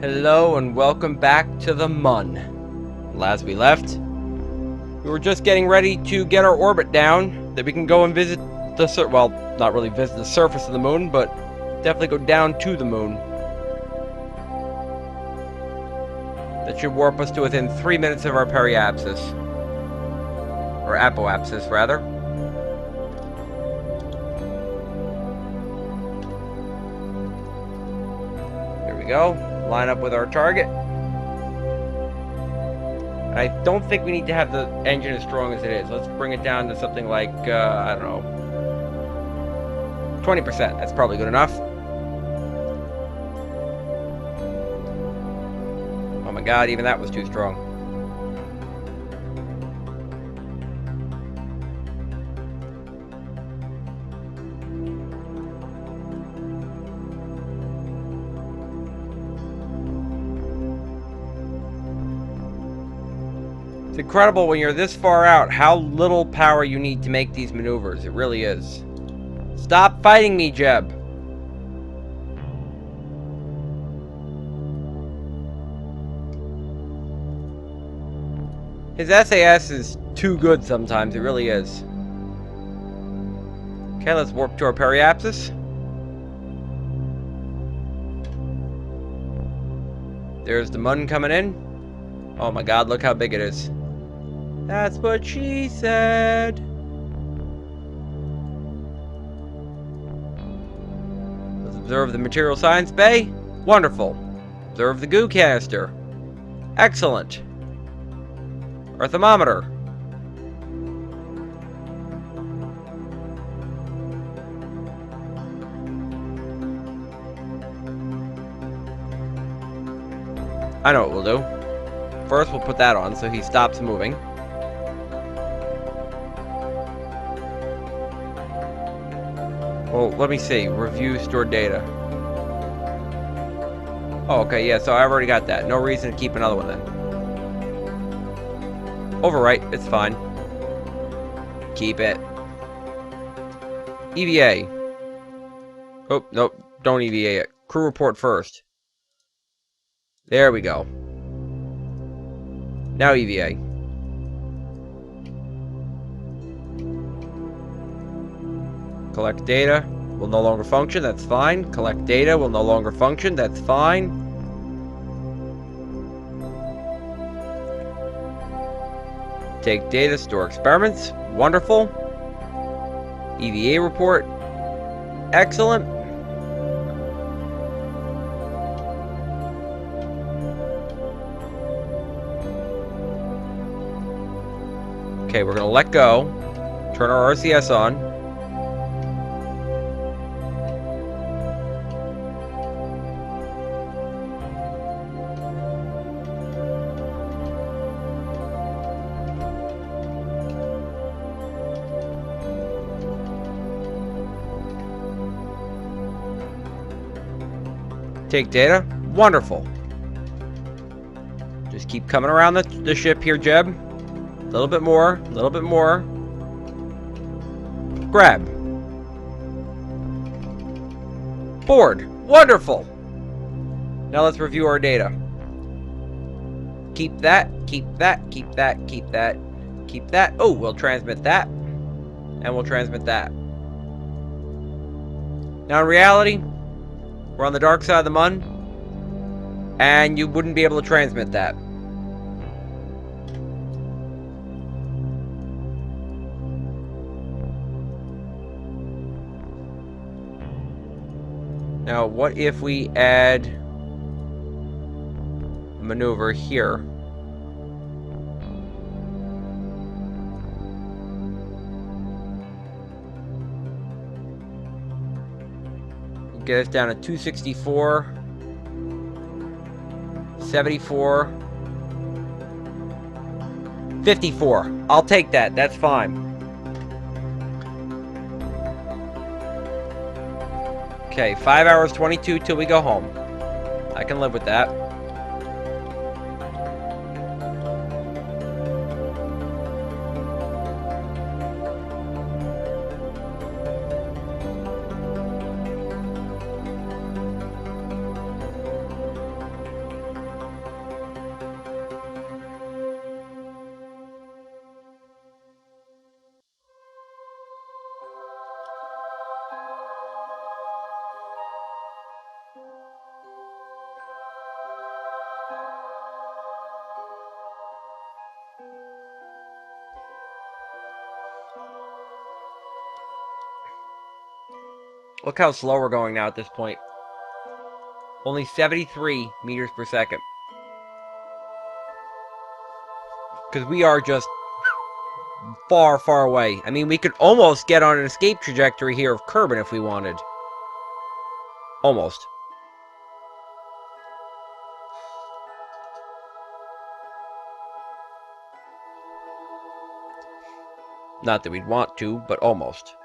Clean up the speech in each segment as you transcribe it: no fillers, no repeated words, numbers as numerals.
Hello and welcome back to the Mun. Last we left, we were just getting ready to get our orbit down, that we can go and visit the well, not really visit the surface of the moon, but definitely go down to the moon. That should warp us to within 3 minutes of our periapsis. Or apoapsis, rather. Here we go. Line up with our target. And I don't think we need to have the engine as strong as it is. Let's bring it down to something like, I don't know, 20%. That's probably good enough. Oh my god, even that was too strong. It's incredible when you're this far out how little power you need to make these maneuvers. It really is. Stop fighting me, Jeb. His SAS is too good sometimes. It really is. Okay, let's warp to our periapsis. There's the Mun coming in. Oh my god, look how big it is. That's what she said. Let's observe the material science bay. Wonderful. Observe the goo canister. Excellent. Our thermometer. I know what we'll do. First, we'll put that on so he stops moving. Well, let me see. Review stored data. Oh, okay, yeah, so I've already got that. No reason to keep another one then. Overwrite, it's fine. Keep it. EVA. Oh, nope, don't EVA it. Crew report first. There we go. Now EVA. Collect data will no longer function, that's fine. Collect data will no longer function, that's fine. Take data, store experiments, wonderful. EVA report, excellent. Okay, we're gonna let go, turn our RCS on. Take data. Wonderful. Just keep coming around the ship here, Jeb. A little bit more. A little bit more. Grab. Board. Wonderful. Now let's review our data. Keep that. Keep that. Keep that. Keep that. Keep that. Oh, we'll transmit that. And we'll transmit that. Now in reality, we're on the dark side of the Mun, and you wouldn't be able to transmit that. Now, what if we add a maneuver here? Get us down to 264, 74, 54. I'll take that. That's fine. Okay, 5 hours 22 till we go home. I can live with that. Look how slow we're going now at this point. Only 73 meters per second. Because we are just far, far away. I mean, we could almost get on an escape trajectory here of Kerbal if we wanted. Almost. Not that we'd want to, but almost.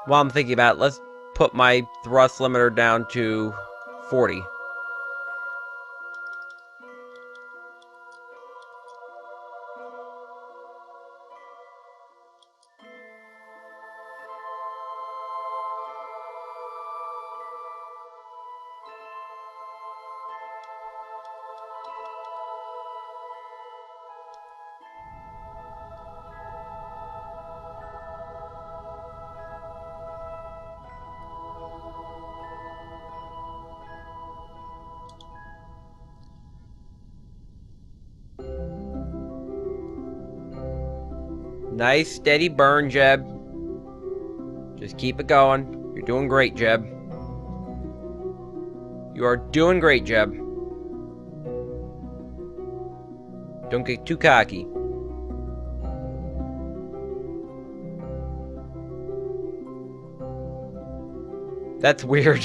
While I'm thinking about it, let's put my thrust limiter down to 40. Nice, steady burn, Jeb. Just keep it going. You're doing great, Jeb. You are doing great, Jeb. Don't get too cocky. That's weird.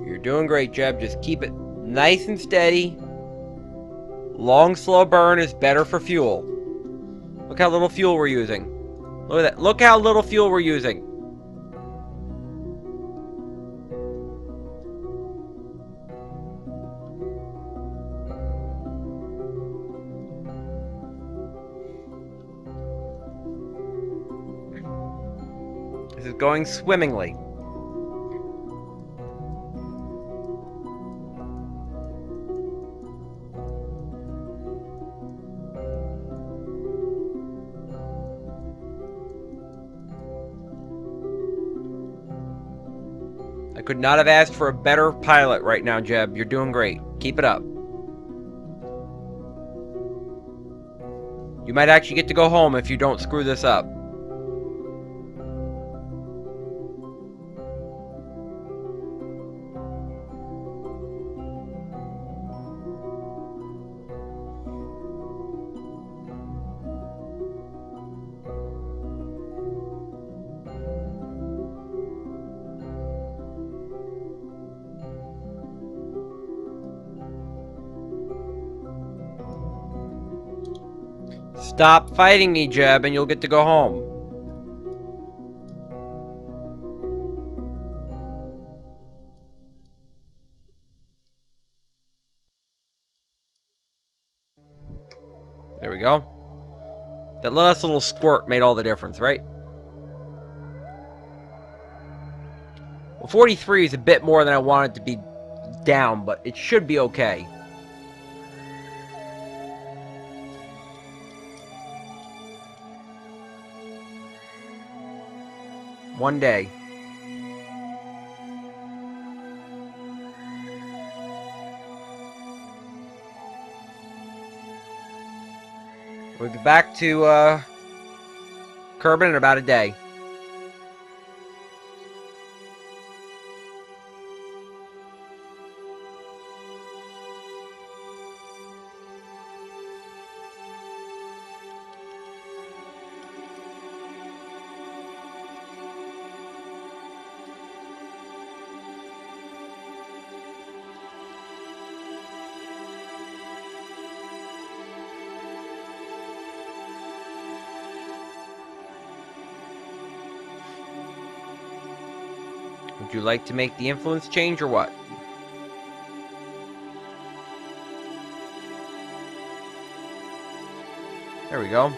You're doing great, Jeb. Just keep it nice and steady. Long, slow burn is better for fuel. Look how little fuel we're using. Look at that. Look how little fuel we're using. This is going swimmingly. I could not have asked for a better pilot right now, Jeb. You're doing great. Keep it up. You might actually get to go home if you don't screw this up. Stop fighting me, Jeb, and you'll get to go home. There we go. That last little squirt made all the difference, right? Well, 43 is a bit more than I wanted to be down, but it should be okay. One day. We'll be back to Kerbal in about a day. Would you like to make the influence change or what? There we go.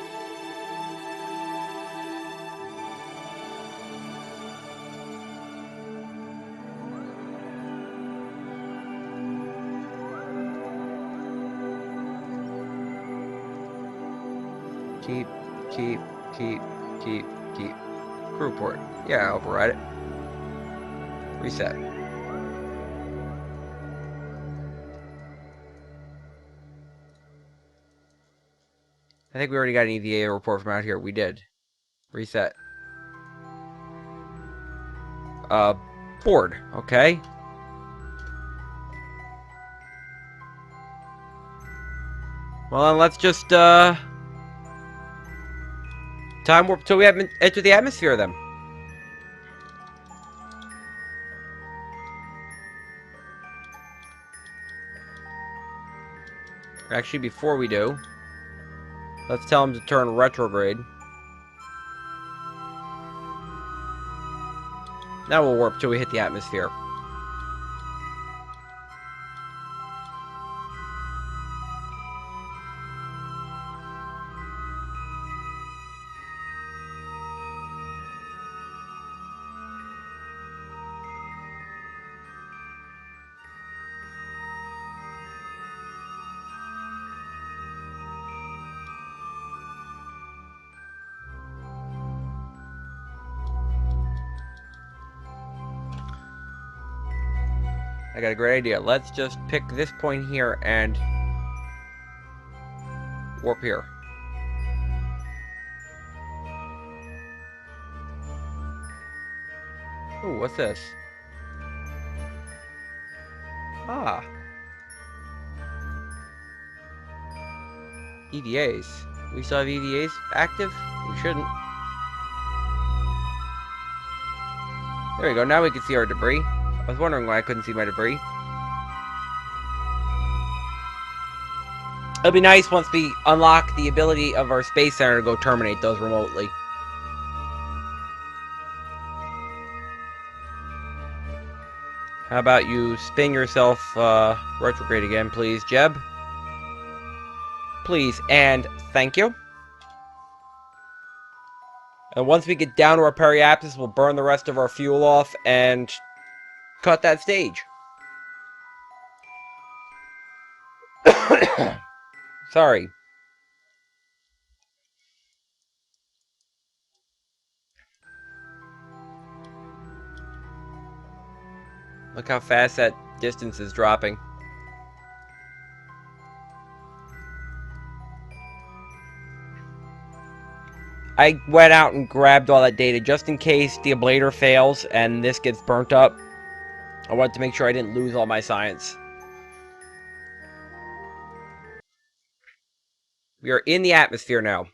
Keep. Crew report. Yeah, I'll override it. Reset. I think we already got an EVA report from out here. We did. Reset. Board. Okay. Well, then let's just, time warp till we have enter the atmosphere, then. Actually, before we do, let's tell him to turn retrograde. Now we'll warp till we hit the atmosphere. I got a great idea. Let's just pick this point here and warp here. Ooh, what's this? Ah. EVAs. We still have EVAs active? We shouldn't. There we go. Now we can see our debris. I was wondering why I couldn't see my debris. It'll be nice once we unlock the ability of our space center to go terminate those remotely. How about you spin yourself retrograde again, please, Jeb? Please, and thank you. And once we get down to our periapsis, we'll burn the rest of our fuel off and cut that stage. Sorry. Look how fast that distance is dropping. I went out and grabbed all that data just in case the ablator fails and this gets burnt up. I wanted to make sure I didn't lose all my science. We are in the atmosphere now.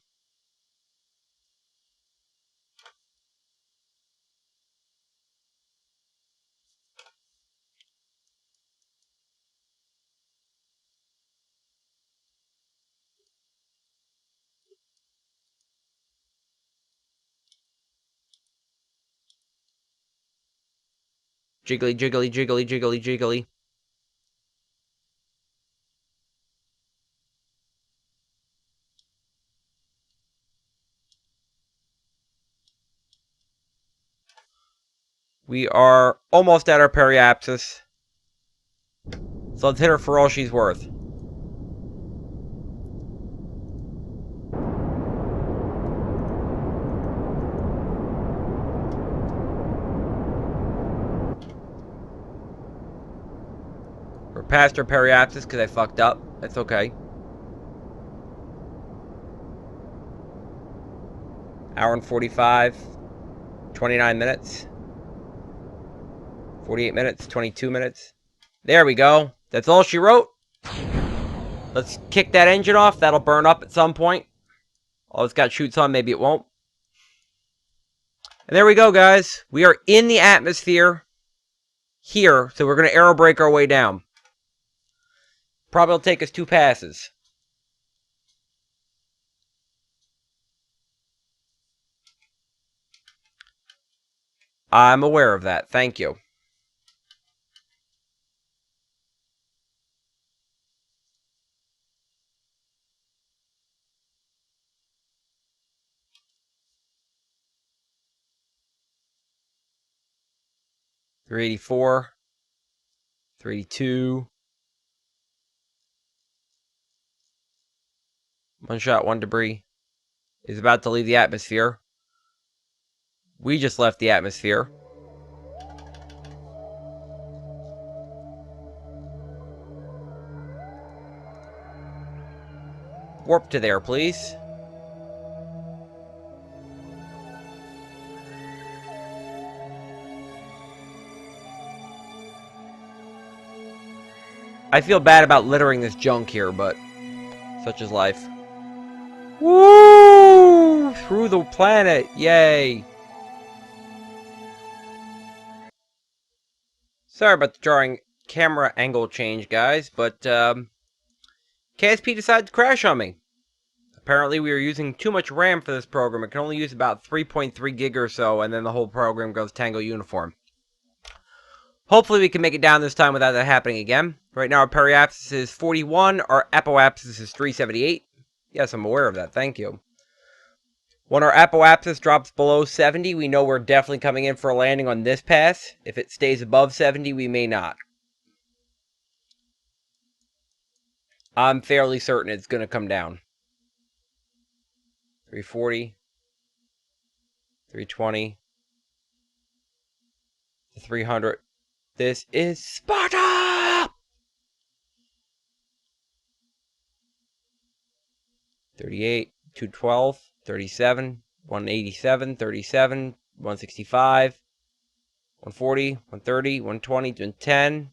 Jiggly, jiggly, jiggly, jiggly, jiggly. We are almost at our periapsis. So let's hit her for all she's worth. We're past our periapsis because I fucked up. That's okay. Hour and 45. 29 minutes. 48 minutes. 22 minutes. There we go. That's all she wrote. Let's kick that engine off. That'll burn up at some point. Oh, it's got chutes on. Maybe it won't. And there we go, guys. We are in the atmosphere here. So we're going to aerobrake our way down. Probably will take us 2 passes. I'm aware of that. Thank you. $384. $382. Munshot I debris. is about to leave the atmosphere. We just left the atmosphere. Warp to there, please. I feel bad about littering this junk here, but such is life. Woo! Through the planet! Yay! Sorry about the jarring camera angle change, guys, but KSP decided to crash on me. Apparently we are using too much RAM for this program. It can only use about 3.3 gig or so, and then the whole program goes Tango Uniform. Hopefully we can make it down this time without that happening again. Right now our periapsis is 41, our apoapsis is 378. Yes, I'm aware of that, thank you. When our apoapsis drops below 70, we know we're definitely coming in for a landing on this pass. If it stays above 70, we may not. I'm fairly certain it's going to come down. 340, 320, 300. This is Sparta! 38, 212, 37, 187, 37, 165, 140, 130, 120, 110.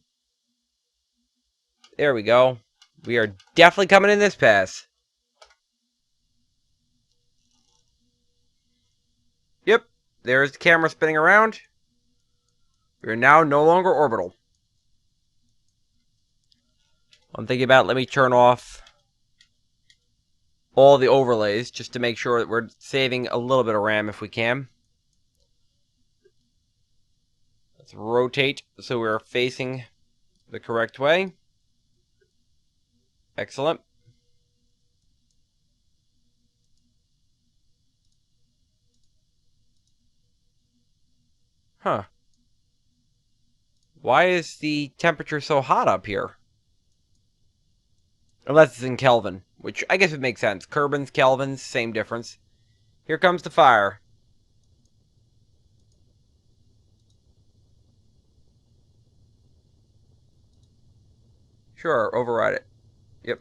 There we go. We are definitely coming in this pass. Yep, there's the camera spinning around. We are now no longer orbital. I'm thinking about, let me turn off all the overlays just to make sure that we're saving a little bit of RAM if we can. Let's rotate so we're facing the correct way. Excellent. Huh. Why is the temperature so hot up here? Unless it's in Kelvin, which I guess would make sense. Kelvins, Kelvins, same difference. Here comes the fire. Sure, override it. Yep.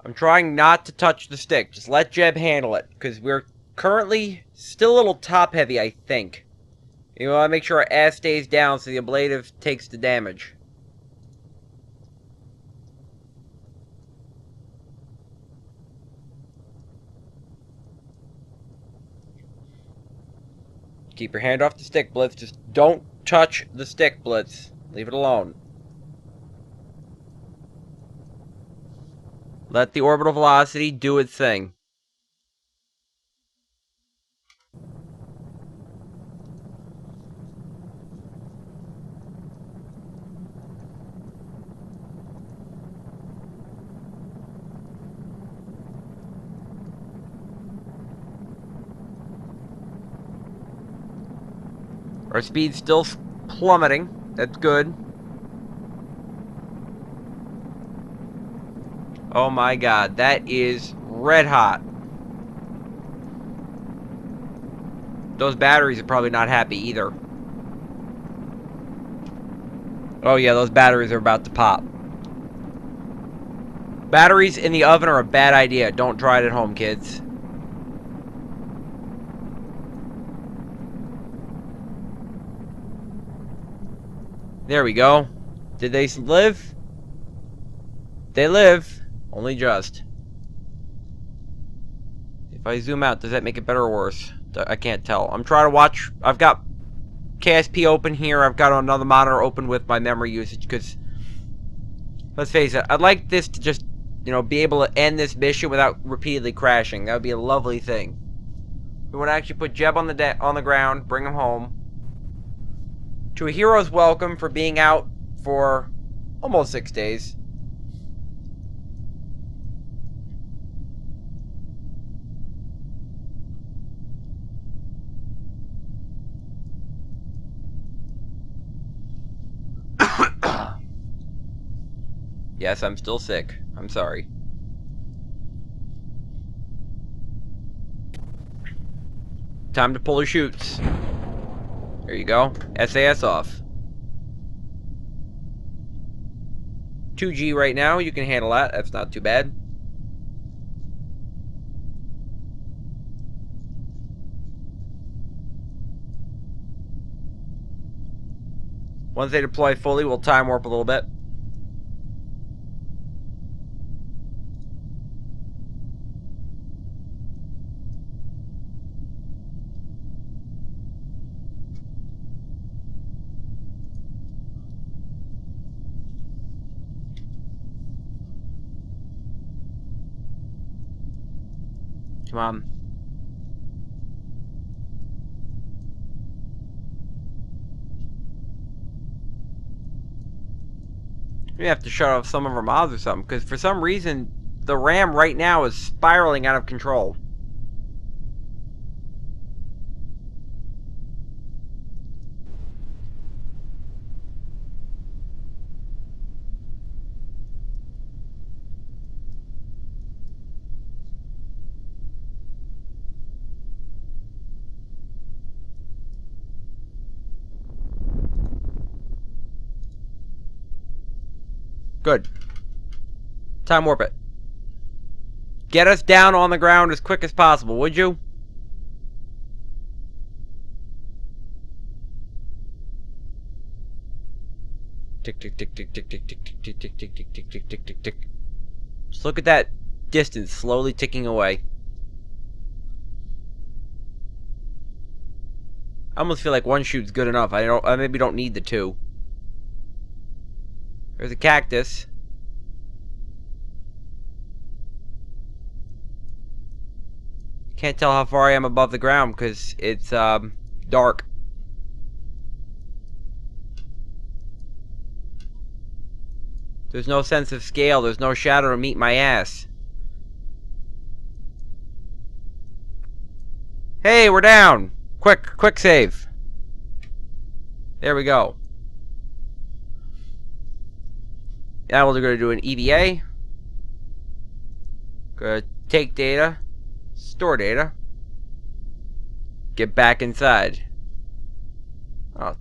I'm trying not to touch the stick. Just let Jeb handle it, because we're currently still a little top-heavy, I think. You want to make sure our ass stays down so the ablative takes the damage. Keep your hand off the stick, Blitz. Just don't touch the stick, Blitz. Leave it alone. Let the orbital velocity do its thing. Our speed's still plummeting. That's good. Oh my god, that is red hot. Those batteries are probably not happy either. Oh yeah, those batteries are about to pop. Batteries in the oven are a bad idea. Don't try it at home, kids. There we go. Did they live? They live. Only just. If I zoom out, does that make it better or worse? I can't tell. I'm trying to watch. I've got KSP open here. I've got another monitor open with my memory usage because, let's face it, I'd like this to just, you know, be able to end this mission without repeatedly crashing. That would be a lovely thing. We want to actually put Jeb on the ground, bring him home. To a hero's welcome for being out for almost 6 days. Yes, I'm still sick. I'm sorry. Time to pull the chutes. There you go. SAS off. 2G right now. You can handle that. That's not too bad. Once they deploy fully, we'll time warp a little bit. Come on. We have to shut off some of our mods or something, because for some reason, the RAM right now is spiraling out of control. Good. Time warp it. Get us down on the ground as quick as possible, would you? Tick, tick, tick, tick, tick, tick, tick, tick, tick, tick, tick, tick, tick, tick, tick, tick, tick. Just look at that distance slowly ticking away. I almost feel like one shoot's good enough. I maybe don't need the two. There's a cactus. Can't tell how far I am above the ground because it's dark. There's no sense of scale. There's no shadow to meet my ass. Hey, we're down. Quick save. There we go. Now we're going to do an EVA. Going to take data. Store data. Get back inside. Oh.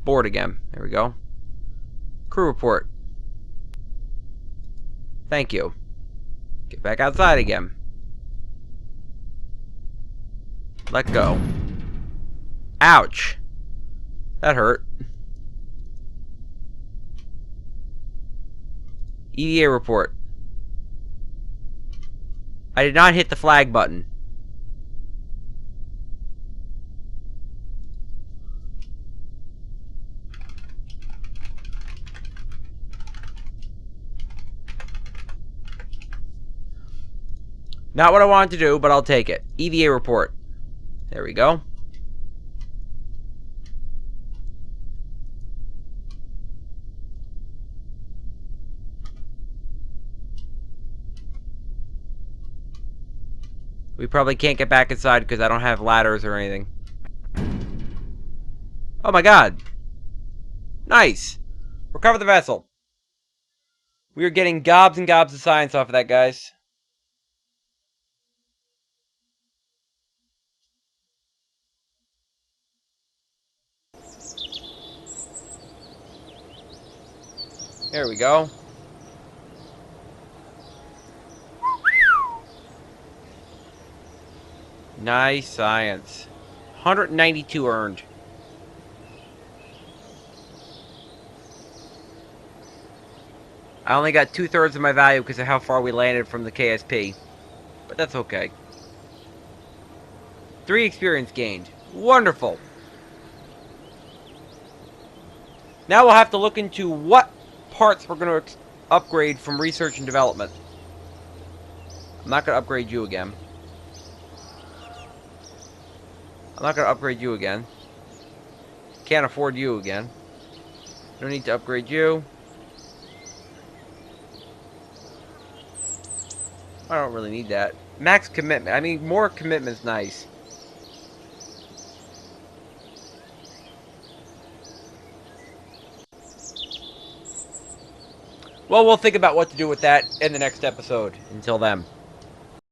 Board again. There we go. Crew report. Thank you. Get back outside again. Let go. Ouch. That hurt. EVA report. I did not hit the flag button. Not what I wanted to do, but I'll take it. EVA report. There we go. We probably can't get back inside because I don't have ladders or anything. Oh my god. Nice. Recover the vessel. We are getting gobs and gobs of science off of that, guys. There we go. Nice science. 192 earned. I only got 2/3 of my value because of how far we landed from the KSP. But that's okay. 3 experience gained. Wonderful. Now we'll have to look into what parts we're going to upgrade from research and development. I'm not going to upgrade you again. I'm not going to upgrade you again. Can't afford you again. No need to upgrade you. I don't really need that. Max commitment. I mean, more commitment's nice. Well, we'll think about what to do with that in the next episode. Until then.